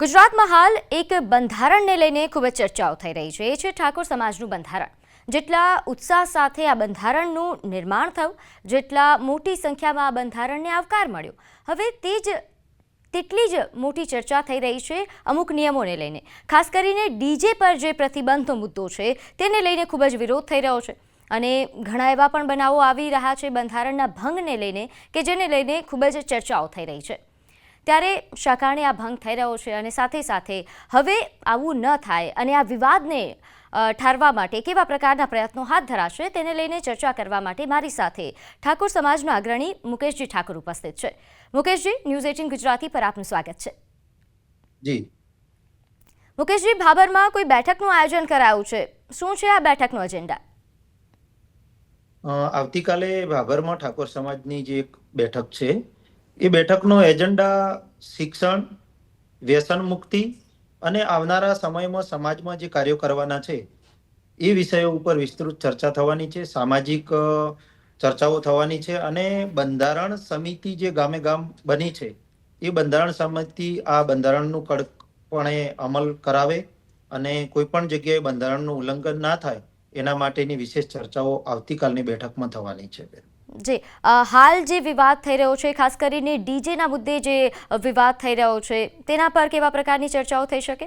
ગુજરાતમાં હાલ એક બંધારણને લઈને ખૂબ જ ચર્ચાઓ થઈ રહી છે. એ છે ઠાકોર સમાજનું બંધારણ. જેટલા ઉત્સાહ સાથે આ બંધારણનું નિર્માણ થયું, જેટલા મોટી સંખ્યામાં આ બંધારણને આવકાર મળ્યો, હવે તેટલી જ મોટી ચર્ચા થઈ રહી છે અમુક નિયમોને લઈને. ખાસ કરીને ડીજે પર જે પ્રતિબંધનો મુદ્દો છે તેને લઈને ખૂબ જ વિરોધ થઈ રહ્યો છે અને ઘણા એવા પણ બનાવો આવી રહ્યા છે બંધારણના ભંગને લઈને કે જેને લઈને ખૂબ જ ચર્ચાઓ થઈ રહી છે. ત્યારે શા કારણે આ ભંગ થઈ રહ્યો છે અને સાથે સાથે હવે આવું ન થાય અને આ વિવાદને ઠારવા માટે કેવા પ્રકારના પ્રયત્નો હાથ ધરાશે તેને લઈને ચર્ચા કરવા માટે મારી સાથે ઠાકોર સમાજના અગ્રણી મુકેશજી ઠાકોર ઉપસ્થિત છે. મુકેશજી, ન્યૂઝ 18 ગુજરાતી પર આપનું સ્વાગત છે. જી મુકેશજી, ભાભરમાં કોઈ બેઠકનું આયોજન કરાયું છે, શું છે આ બેઠકનો એજન્ડા? આવતીકાલે ભાભરમાં ઠાકોર સમાજની જે એક બેઠક છે એ બેઠકનો એજન્ડા શિક્ષણ, વ્યસન મુક્તિ અને આવનારા સમયમાં સમાજમાં જે કાર્યો કરવાના છે એ વિષયો ઉપર વિસ્તૃત ચર્ચા થવાની છે, સામાજિક ચર્ચાઓ થવાની છે અને બંધારણ સમિતિ જે ગામે ગામ બની છે એ બંધારણ સમિતિ આ બંધારણનું કડકપણે અમલ કરાવે અને કોઈ પણ જગ્યાએ બંધારણનું ઉલ્લંઘન ના થાય એના માટેની વિશેષ ચર્ચાઓ આવતીકાલની બેઠકમાં થવાની છે. જી, હાલ જે વિવાદ થઈ રહ્યો છે, ખાસ કરીને ડીજેના મુદ્દે જે વિવાદ થઈ રહ્યો છે તેના પર કેવા પ્રકારની ચર્ચાઓ થઈ શકે?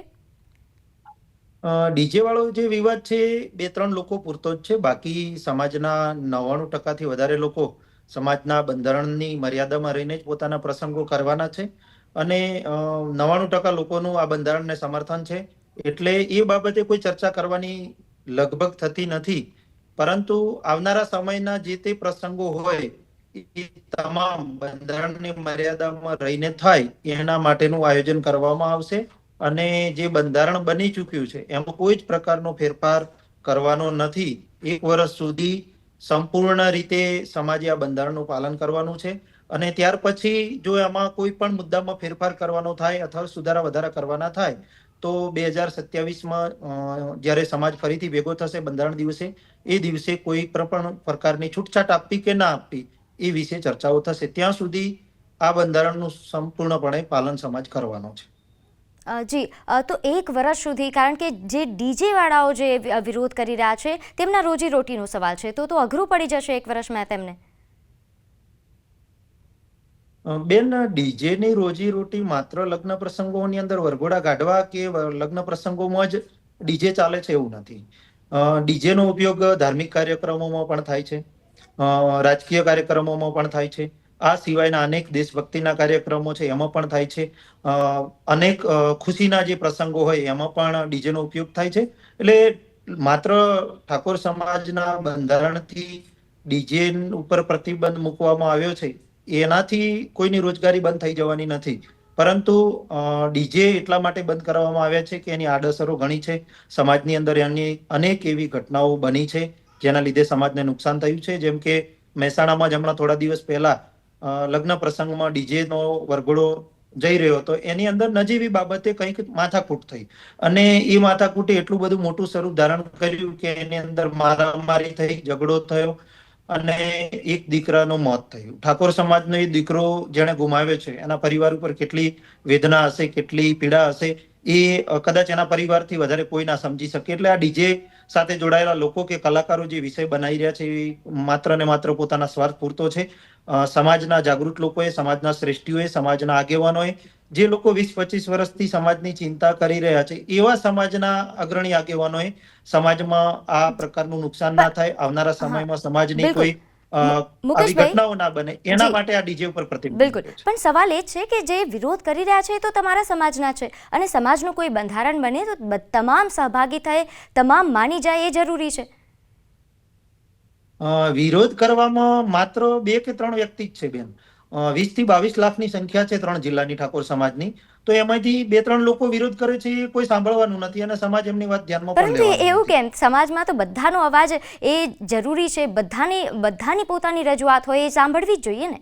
ડીજે વાળો જે વિવાદ છે 2-3 લોકો પૂરતો જ છે. બાકી સમાજના 99% વધારે લોકો સમાજના બંધારણની મર્યાદામાં રહીને જ પોતાના પ્રસંગો કરવાના છે અને 99% લોકોનું આ બંધારણને સમર્થન છે. એટલે એ બાબતે કોઈ ચર્ચા કરવાની લગભગ થતી નથી. પરંતુ આવનારા સમયના જે તે પ્રસંગો હોય એ તમામ બંધારણની મર્યાદામાં રહીને થાય એના માટેનું આયોજન કરવામાં આવશે અને જે બંધારણ બની ચૂક્યું છે એમાં કોઈ જ પ્રકારનો ફેરફાર કરવાનો નથી. 1 વર્ષ સુધી સંપૂર્ણ રીતે સમાજે આ બંધારણનું પાલન કરવાનું છે અને ત્યાર પછી જો એમાં કોઈ પણ મુદ્દામાં ફેરફાર કરવાનો થાય અથવા સુધારા વધારા કરવાના થાય તો 2027માં જ્યારે સમાજ ફરીથી ભેગો થશે બંધારણ દિવસે, એ દિવસે કોઈ પણ પ્રકારની છૂટછાટ આપવી કે ના આપવી એ વિશે ચર્ચાઓ થશે. ત્યાં સુધી આ બંધારણનું સંપૂર્ણપણે પાલન સમાજ કરવાનો છે. જી, તો 1 વર્ષ સુધી, કારણ કે જે ડીજે વાળાઓ જે વિરોધ કરી રહ્યા છે તેમના રોજીરોટીનો સવાલ છે, તો અઘરું પડી જશે 1 વર્ષમાં તેમને. બેન, ડીજેની રોજીરોટી માત્ર લગ્ન પ્રસંગોની અંદર વરઘોડા કાઢવા કે લગ્ન પ્રસંગોમાં જ ડીજે ચાલે છે એવું નથી. ડીજેનો ઉપયોગ ધાર્મિક કાર્યક્રમોમાં પણ થાય છે, રાજકીય કાર્યક્રમોમાં પણ થાય છે, આ સિવાયના અનેક દેશભક્તિના કાર્યક્રમો છે એમાં પણ થાય છે, અનેક ખુશીના જે પ્રસંગો હોય એમાં પણ ડીજેનો ઉપયોગ થાય છે. એટલે માત્ર ઠાકોર સમાજના બંધારણથી ડીજે ઉપર પ્રતિબંધ મૂકવામાં આવ્યો છે એનાથી કોઈની રોજગારી બંધ થઈ જવાની નથી. પરંતુ ડીજે એટલા માટે બંધ કરવામાં આવ્યા છે કે એની આડઅસરો ઘણી છે. સમાજની અંદર એની અનેક એવી ઘટનાઓ બની છે જેના લીધે સમાજને નુકસાન થયું છે. જેમ કે મહેસાણામાં જ હમણાં થોડા દિવસ પહેલા લગ્ન પ્રસંગમાં ડીજેનો વરઘોડો જઈ રહ્યો હતો, એની અંદર નજીવી બાબતે કંઈક માથાકૂટ થઈ અને એ માથાકૂટે એટલું બધું મોટું સ્વરૂપ ધારણ કર્યું કે એની અંદર મારામારી થઈ, ઝઘડો થયો અને એક દીકરાનું મોત થયું. ઠાકોર સમાજનો એ દીકરો જેણે ગુમાવ્યો છે એના પરિવાર ઉપર કેટલી વેદના હશે, કેટલી પીડા હશે એ કદાચ એના પરિવારથી વધારે કોઈ ના સમજી શકે. એટલે આ ડીજે સાથે જોડાયેલા લોકો કે કલાકારો જે વિષય બનાવી રહ્યા છે એ માત્ર ને માત્ર પોતાના સ્વાર્થ પૂરતો છે. સમાજના જાગૃત લોકોએ, સમાજના શ્રેષ્ઠીઓએ, સમાજના આગેવાનોએ, જે લોકો 20-25 વર્ષથી સમાજની ચિંતા કરી રહ્યા છે એવા સમાજના અગ્રણી આગેવાનોએ સમાજમાં આ પ્રકારનું નુકસાન ના થાય, આવનારા સમયમાં સમાજની કોઈ આવી ઘટનાઓ ના બને એના માટે આ ડીજે ઉપર પ્રતિબંધ. બિલકુલ, પણ સવાલ એ છે કે જે વિરોધ કરી રહ્યા છે તો તમારા સમાજના છે અને સમાજનું કોઈ બંધારણ બને તો તમામ સહભાગી થાય, તમામ માની જાય એ જરૂરી છે. વિરોધ કરવામાં માત્ર 2 કે 3 વ્યક્તિ જ છે બેન. 20 થી 22 લાખની સંખ્યા છે 3 જિલ્લાની ઠાકોર સમાજની, તો એમાંથી 2-3 લોકો વિરોધ કરે છે એ કોઈ સાંભળવાનું નથી અને સમાજ એમની વાત ધ્યાનમાં પણ લેવાનો નથી. એવું કેમ? સમાજમાં તો બધાનો અવાજ એ જરૂરી છે, બધાની પોતાની રજૂઆત હોય એ સાંભળવી જ જોઈએ ને.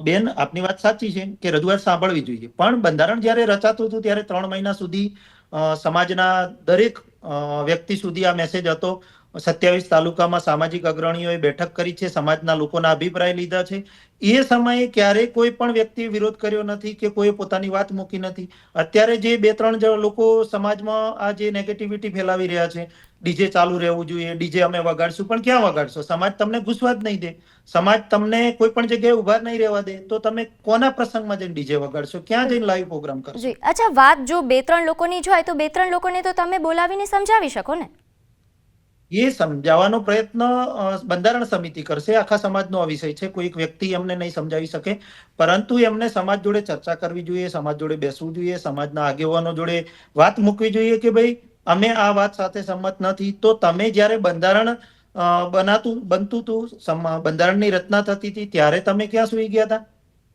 બેન, આપની વાત સાચી છે કે રજૂઆત સાંભળવી જોઈએ, પણ બંધારણ જ્યારે રચાતું હતું ત્યારે 3 મહિના સુધી સમાજના દરેક વ્યક્તિ સુધી આ મેસેજ હતો. 27 તાલુકામાં સામાજિક અગ્રણીઓએ બેઠક કરી છે, સમાજના લોકોના અભિપ્રાય લીધા છે. એ સમયે ક્યારેય કોઈ પણ વ્યક્તિએ વિરોધ કર્યો નથી કે કોઈ પોતાની વાત મૂકી નથી. અત્યારે જે 2-3 લોકો સમાજમાં આ જે નેગેટિવિટી ફેલાવી રહ્યા છે, ડીજે ચાલુ રહેવું જોઈએ, ડીજે અમે વગાડશું, પણ ક્યાં વગાડશો? સમાજ તમને ઘૂસવા જ નહીં દે. સમાજ તમને કોઈ પણ જગ્યાએ ઉભા નહીં રહેવા દે, તો તમે કોના પ્રસંગમાં જઈને ડીજે વગાડશો? ક્યાં જઈને લાઈવ પ્રોગ્રામ કરશો? જી, અચ્છા, વાત જો 2-3 લોકોની જ હોય તો 2-3 લોકોને તો તમે બોલાવીને સમજાવી શકો ને? એ સમજાવવાનો પ્રયત્ન બંધારણ સમિતિ કરશે. આખા સમાજનો આ વિષય છે, કોઈ એક વ્યક્તિ એમને નહીં સમજાવી શકે, પરંતુ એમને સમાજ જોડે ચર્ચા કરવી જોઈએ, સમાજ જોડે બેસવું જોઈએ, સમાજના આગેવાનો જોડે વાત મૂકવી જોઈએ કે ભાઈ અમે આ વાત સાથે સંમત નથી. તો તમે જ્યારે બંધારણ બનતું હતું, બંધારણની રચના થતી હતી, ત્યારે તમે ક્યાં સુઈ ગયા હતા?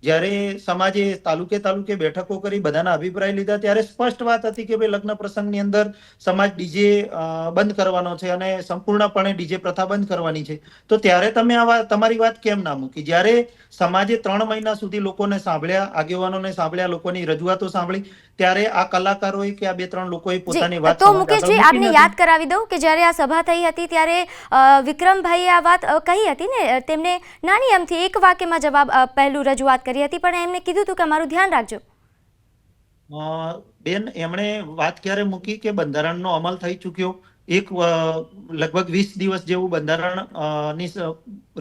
જ્યારે સમાજે તાલુકે બેઠકો કરી, બધાના અભિપ્રાય લીધા, ત્યારે સ્પષ્ટ વાત હતી કે ભાઈ લગ્ન પ્રસંગની અંદર સમાજ ડીજે બંધ કરવાનો છે અને સંપૂર્ણપણે ડીજે પ્રથા બંધ કરવાની છે. તો ત્યારે તમે તમારી વાત કેમ ના મૂકી? જ્યારે સમાજે 3 મહિના સુધી લોકોને સાંભળ્યા, આગેવાનોને સાંભળ્યા, લોકોની રજૂઆતો સાંભળી, ત્યારે આ કલાકારોએ કે આ 2-3 લોકોએ પોતાની વાત તો મુકેશજી, આપને યાદ કરાવી દઉં કે જ્યારે આ સભા થઈ હતી ત્યારે વિક્રમભાઈએ આ વાત કહી હતી ને, તેમને નાની અમથી એક વાક્યમાં જવાબ પહેલું રજૂઆત કરી હતી, પણ એમને કીધું હતું કે અમારું ધ્યાન રાખજો. બેન, એમણે વાત ક્યારે મૂકી કે બંધારણનો અમલ થઈ ચૂક્યો, લગભગ 20 દિવસ જેવું બંધારણની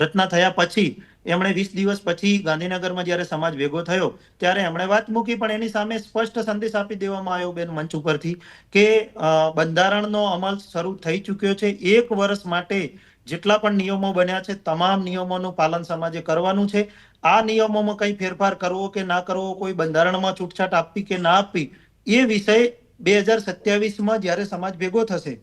રચના થયા પછી એમણે 20 દિવસ પછી ગાંધીનગરમાં જ્યારે સમાજ ભેગો થયો ત્યારે એમણે વાત મૂકી, પણ એની સામે સ્પષ્ટ સંદેશ આપી દેવામાં આવ્યો બેન મંચ ઉપરથી કે બંધારણનો અમલ શરૂ થઈ ચૂક્યો છે. 1 વર્ષ માટે જેટલા પણ નિયમો બન્યા છે, તમામ નિયમોનું પાલન સમાજે કરવાનું છે. આ નિયમોમાં કઈ ફેરફાર કરવો કે ના કરવો, કોઈ બંધારણમાં છૂટછાટ આપવી કે ના આપવી, એ વિષય 2027માં જ્યારે સમાજ ભેગો થશે,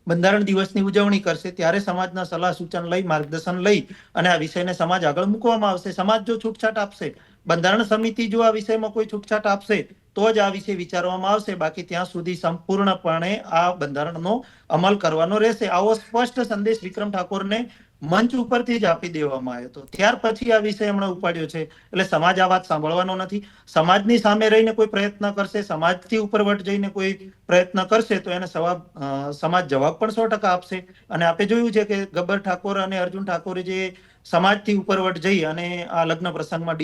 બંધારણ દિવસની ઉજવણી કરશે, ત્યારે સમાજના સલાહ સૂચન લઈ, માર્ગદર્શન લઈ અને આ વિષયને સમાજ આગળ મૂકવામાં આવશે. સમાજ જો છૂટછાટ આપશે, બંધારણ સમિતિ જો આ વિષયમાં કોઈ છૂટછાટ આપશે, તો જ આ વિષય વિચારવામાં આવશે. બાકી ત્યાં સુધી સંપૂર્ણપણે આ બંધારણનો અમલ કરવાનો રહેશે. આવો સ્પષ્ટ સંદેશ વિક્રમ ઠાકોરને મંચ ઉપરથી જ આપી દેવામાં આવ્યો હતો. ત્યાર પછી આ વિષય એમણે ઉપાડ્યો છે. એટલે સમાજ આ વાત સાંભળવાનો નથી. સમાજની સામે રહીને કોઈ પ્રયત્ન કરશે, સમાજથી ઉપરવટ જઈને કોઈ પ્રયત્ન કરશે, તો એને સમાજ જવાબ પણ 100% આપશે. અને આપણે જોયું છે કે ગબ્બર ઠાકોર અને અર્જુન ઠાકોરે જે સમાજથી ઉપરવટ જઈ અને આ લગ્ન પ્રસંગમાં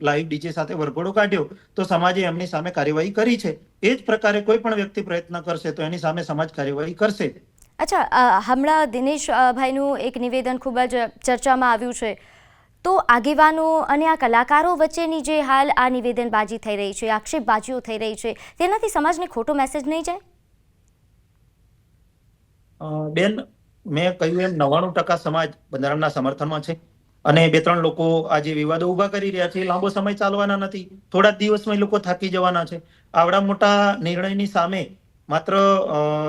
લાઈવ ડીજે સાથે વરઘોડો કાઢ્યો, તો સમાજે એમની સામે કાર્યવાહી કરી છે. એ જ પ્રકારે કોઈ પણ વ્યક્તિ પ્રયત્ન કરશે તો એની સામે સમાજ કાર્યવાહી કરશે. અચ્છા, હમણાં દિનેશભાઈનું એક નિવેદન ખૂબ જ ચર્ચામાં આવ્યું છે, તો આગેવાનો અને આ કલાકારો વચ્ચેની જે હાલ આ નિવેદનબાજી થઈ રહી છે, આક્ષેપબાજીઓ થઈ રહી છે, તેનાથી સમાજને ખોટો મેસેજ નહીં જાય? બેન, મેં કહ્યું એમ 99% સમાજ બંધારણના સમર્થનમાં છે અને 2-3 લોકો આ જે વિવાદો ઉભા કરી રહ્યા છે એ લાંબો સમય ચાલવાના નથી. થોડા જ દિવસમાં એ લોકો થાકી જવાના છે. આવડા મોટા નિર્ણયની સામે માત્ર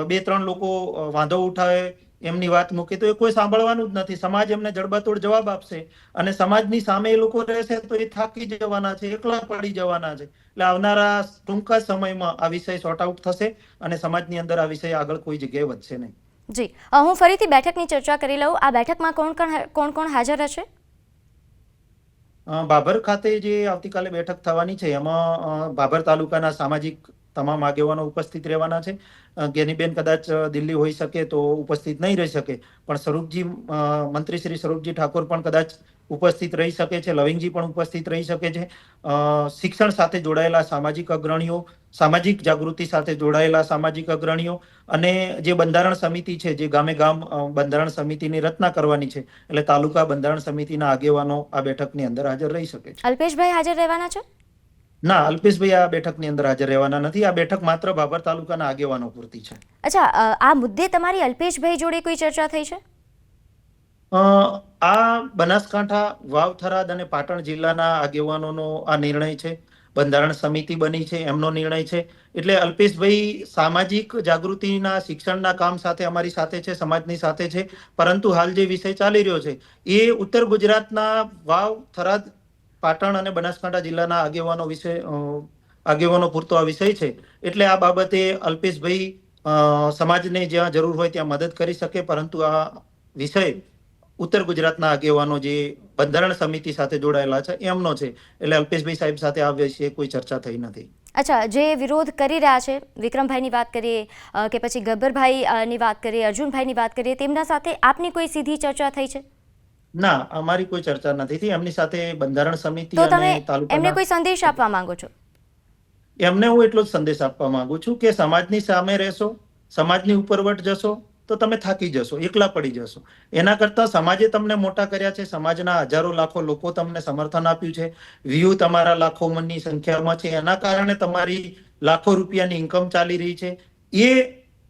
2-3 લોકો વાંધો ઉઠાવે, એમની વાત મૂકે, તો એ કોઈ સાંભળવાનું જ નથી. સમાજ એમને જડબાતોડ જવાબ આપશે અને સમાજની સામે એ લોકો રહેશે તો એ થાકી જવાના છે, એકલા પડી જવાના છે. એટલે આવનારા ટૂંકા સમયમાં આ વિષય સોર્ટ આઉટ થશે અને સમાજની અંદર આ વિષય આગળ કોઈ જગ્યાએ વધશે નહીં. જી, હું ફરીથી બેઠકની ચર્ચા કરી લઉં. આ બેઠકમાં કોણ કોણ હાજર રહેશે? બાબર ખાતે જે આવતીકાલે બેઠક થવાની છે એમાં બાબર તાલુકાના સામાજિક તમામ આગેવાનો ઉપસ્થિત રહેવાના છે. જ્ઞાનીબેન કદાચ દિલ્હી હોઈ શકે તો ઉપસ્થિત નહીં રહી શકે, પણ મંત્રી શ્રી સ્વરૂપજી ઠાકોર પણ કદાચ ઉપસ્થિત રહી શકે છે, લવિંગજી પણ ઉપસ્થિત રહી શકે છે. શિક્ષણ સાથે જોડાયેલા સામાજિક અગ્રણીઓ, સામાજિક જાગૃતિ સાથે જોડાયેલા સામાજિક અગ્રણીઓ અને જે બંધારણ સમિતિ છે, જે ગામે ગામ બંધારણ સમિતિની રચના કરવાની છે, એટલે તાલુકા બંધારણ સમિતિના આગેવાનો આ બેઠકની અંદર હાજર રહી શકે છે. અલ્પેશભાઈ હાજર રહેવાના છે? ના, અલ્પેશભાઈ આ બેઠકની અંદર હાજર રહેવાના નથી. આ બેઠક માત્ર બાબર તાલુકાના આગેવાનો પૂરતી છે. અચ્છા, આ મુદ્દે તમારી અલ્પેશભાઈ જોડે કોઈ ચર્ચા થઈ છે? આ બનાસકાંઠા, વાવ, થરાદ અને પાટણ જિલ્લાના આગેવાનોનો આ નિર્ણય છે. બંધારણ સમિતિ બની છે, એમનો નિર્ણય છે. એટલે અલ્પેશભાઈ સામાજિક જાગૃતિના શિક્ષણના કામ સાથે અમારી સાથે છે, સમાજની સાથે છે. પરંતુ હાલ જે વિષય ચાલી રહ્યો છે એ ઉત્તર ગુજરાતના વાવ, થરાદ, પાટણ અને બનાસકાંઠા જિલ્લાના આગેવાનો પૂરતો આ વિષય છે. એટલે આ બાબતે અલ્પેશભાઈ સમાજને જ્યાં જરૂર હોય ત્યાં મદદ કરી શકે, પરંતુ આ વિષય ઉત્તર ગુજરાતના આગેવાનો જે બંધારણ સમિતિ સાથે જોડાયેલા છે એમનો છે. એટલે અલ્પેશભાઈ સાહેબ સાથે આ વિશે કોઈ ચર્ચા થઈ નથી. અચ્છા, જે વિરોધ કરી રહ્યા છે, વિક્રમભાઈની વાત કરીએ કે પછી ગબ્બરભાઈની વાત કરીએ, અર્જુનભાઈની વાત કરીએ, તેમના સાથે આપની કોઈ સીધી ચર્ચા થઈ છે? ના, અમારી કોઈ ચર્ચા નથી થઈ. એમની સાથે બંધારણ સમિતિ તો તમે અને એમને તાલુકાના કોઈ સંદેશ આપવા માંગો છો? એમને હું એટલો જ સંદેશ આપવા માંગુ છું કે સમાજની સામે રહેશો, સમાજની ઉપરવટ જશો તો તમે થાકી જશો, એકલા પડી જશો. એના કરતા સમાજે તમને મોટા કર્યા છે, સમાજના હજારો લાખો લોકો તમને સમર્થન આપ્યું છે, વ્યૂ તમારા લાખો મનની સંખ્યામાં છે, એના કારણે તમારી લાખો રૂપિયાની ઇન્કમ ચાલી રહી છે. એ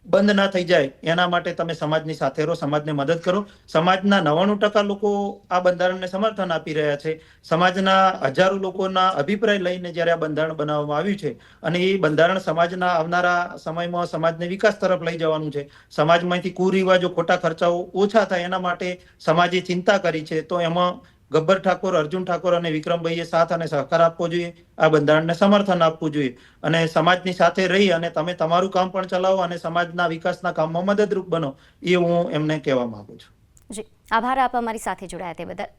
બંધ ના થઈ જાય એના માટે તમે સમાજની સાથે રહો, સમાજને મદદ કરો. સમાજના 99% લોકો આ બંધારણને સમર્થન આપી રહ્યા છે. સમાજના હજારો લોકોના અભિપ્રાય લઈને જ્યારે આ બંધારણ બનાવવામાં આવ્યું છે અને એ બંધારણ સમાજના આવનારા સમયમાં સમાજને વિકાસ તરફ લઈ જવાનું છે, સમાજમાંથી કુરિવાજો, ખોટા ખર્ચાઓ ઓછા થાય એના માટે સમાજે ચિંતા કરી છે. તો એમાં ગબ્બર ઠાકોર, અર્જુન ઠાકોર અને વિક્રમભાઈએ સાથ અને સહકાર આપવો જોઈએ, આ બંધારણને સમર્થન આપવું જોઈએ અને સમાજની સાથે રહી અને તમે તમારું કામ પણ ચલાવો અને સમાજના વિકાસના કામમાં મદદરૂપ બનો, એ હું એમને કહેવા માંગુ છું. જી, આભાર આપ અમારી સાથે જોડાયા તે બદલ.